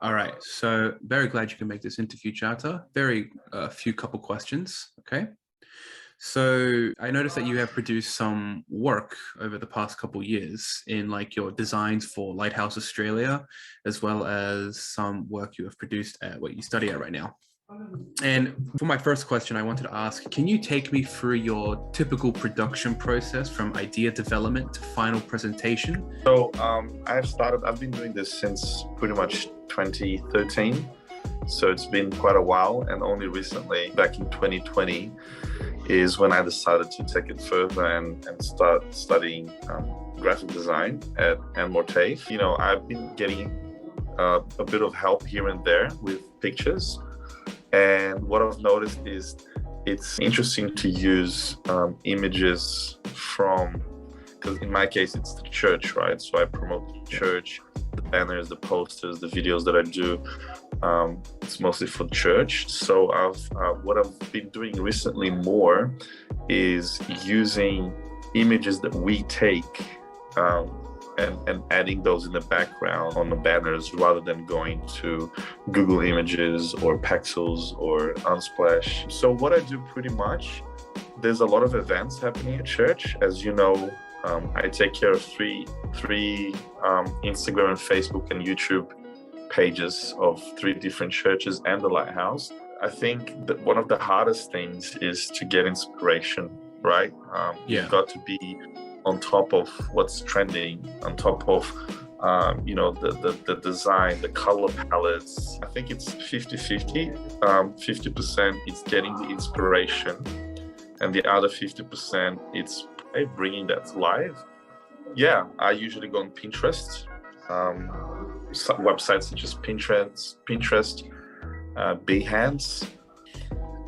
All right. So very glad you can make this interview, Jata. Very few couple questions. Okay. So I noticed that you have produced some work over the past couple years in like your designs for Lighthouse Australia, as well as some work you have produced at what you study at right now. And for my first question, I wanted to ask, can you take me through your typical production process from idea development to final presentation? I've been doing this since pretty much 2013. So it's been quite a while, and only recently, back in 2020, is when I decided to take it further and start studying graphic design at Anmore TAFE. You know, I've been getting a bit of help here and there with pictures. And what I've noticed is it's interesting to use images from, because in my case, it's the church, right? So I promote the church, the banners, the posters, the videos that I do. It's mostly for church. So what I've been doing recently more is using images that we take and adding those in the background on the banners rather than going to Google Images or Pexels or Unsplash. So what I do pretty much, there's a lot of events happening at church. As you know, I take care of three Instagram and Facebook and YouTube pages of 3 different churches and the Lighthouse. I think that one of the hardest things is to get inspiration, right? You've got to be on top of what's trending, on top of the design, the color palettes. I think it's 50-50. 50% is getting the inspiration, and the other 50% it's bringing that to life. Yeah, I usually go on Pinterest, websites such as Pinterest, Behance,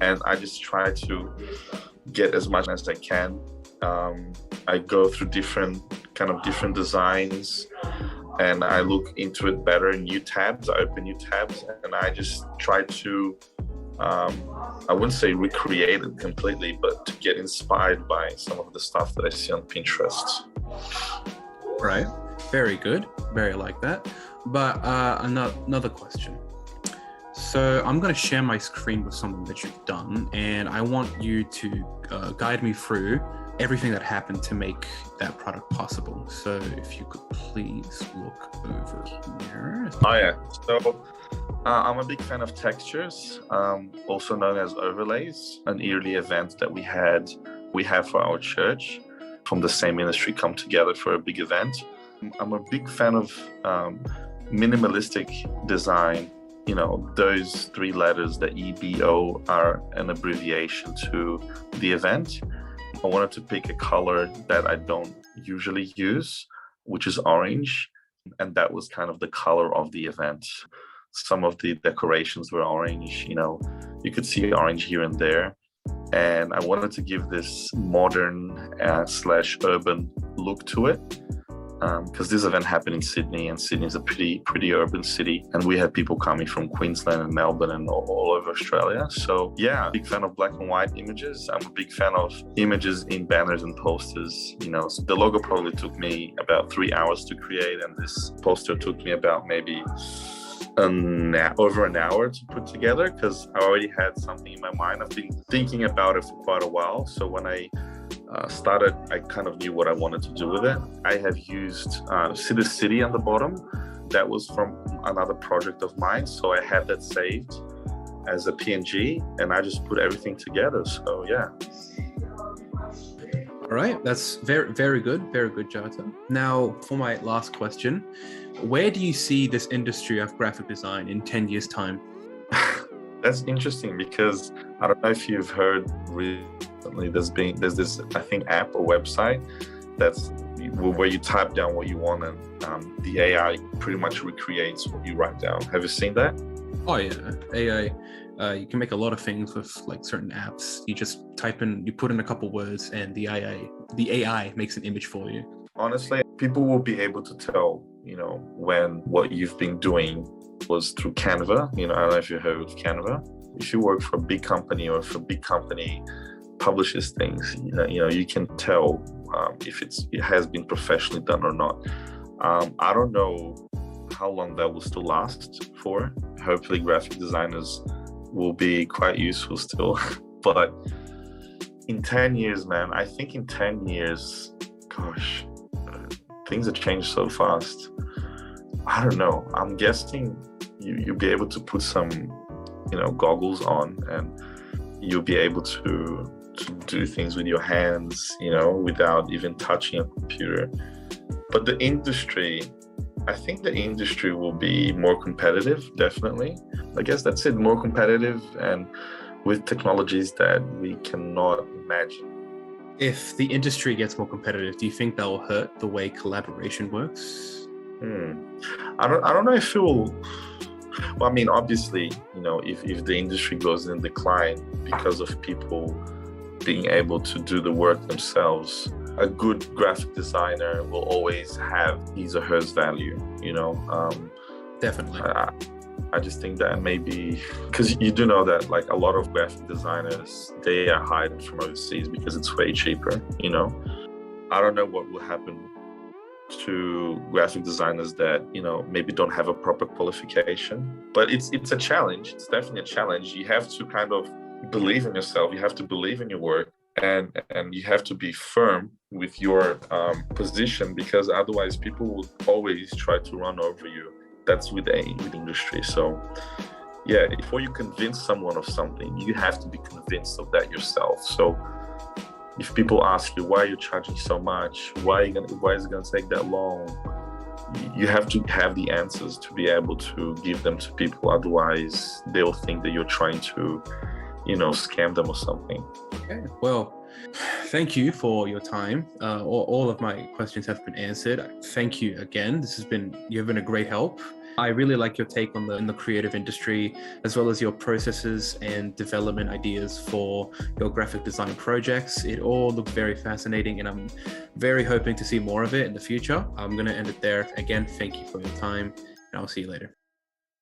and I just try to get as much as I can. I go through different designs, and I look into it better in new tabs. I open new tabs, and I just try to, I wouldn't say recreate it completely, but to get inspired by some of the stuff that I see on Pinterest. Right. Very good. Very like that. But another question. So I'm going to share my screen with something that you've done, and I want you to guide me through everything that happened to make that product possible. So if you could please look over here. Oh yeah. So I'm a big fan of textures, also known as overlays. An yearly event that we have for our church from the same ministry come together for a big event. I'm a big fan of minimalistic design. You know, those 3 letters, the EBO, are an abbreviation to the event. I wanted to pick a color that I don't usually use, which is orange, and that was kind of the color of the event. Some of the decorations were orange, you know, you could see orange here and there, and I wanted to give this modern / urban look to it. Because this event happened in Sydney, and Sydney is a pretty urban city, and we had people coming from Queensland and Melbourne and all over Australia. So yeah, big fan of black and white images. I'm a big fan of images in banners and posters. You know, so the logo probably took me about 3 hours to create, and this poster took me about maybe over an hour to put together, because I already had something in my mind. I've been thinking about it for quite a while. So when I started, I kind of knew what I wanted to do with it. I have used City City on the bottom. That was from another project of mine. So I had that saved as a PNG, and I just put everything together. So yeah. All right, that's very, very good. Very good, Jata. Now, for my last question, where do you see this industry of graphic design in 10 years' time? That's interesting, because I don't know if you've heard recently, there's this, I think, app or website that's where you type down what you want, and the AI pretty much recreates what you write down. Have you seen that? Oh yeah, AI. You can make a lot of things with like certain apps. You just type in, you put in a couple words, and the AI makes an image for you. Honestly, people will be able to tell, you know, when what you've been doing was through Canva. You know, I don't know if you heard of Canva. If you work for a big company, or if a big company publishes things, you know, you can tell if it has been professionally done or not. I don't know how long that will still last for. Hopefully graphic designers will be quite useful still. But in 10 years, man, I think in 10 years, gosh, things have changed so fast. I don't know. I'm guessing you'll be able to put some, goggles on, and you'll be able to do things with your hands, without even touching a computer. But the industry, I think the industry will be more competitive, definitely. I guess that's it, more competitive and with technologies that we cannot imagine. If the industry gets more competitive, do you think that will hurt the way collaboration works? I don't know if it will. Well, I mean, obviously, if the industry goes in decline because of people being able to do the work themselves, a good graphic designer will always have his or her value, Definitely. I just think that maybe, because you do know that like a lot of graphic designers, they are hired from overseas because it's way cheaper, I don't know what will happen to graphic designers that, maybe don't have a proper qualification. But it's a challenge. It's definitely a challenge. You have to kind of believe in yourself. You have to believe in your work, and you have to be firm with your position, because otherwise people will always try to run over you. That's with industry. So yeah, before you convince someone of something, you have to be convinced of that yourself. So if people ask you, why are you charging so much? Why is it gonna take that long? You have to have the answers to be able to give them to people. Otherwise, they'll think that you're trying to, scam them or something. Okay. Well, thank you for your time. All of my questions have been answered. Thank you again. You've been a great help. I really like your take on the creative industry, as well as your processes and development ideas for your graphic design projects. It all looked very fascinating, and I'm very hoping to see more of it in the future. I'm going to end it there. Again, thank you for your time, and I'll see you later.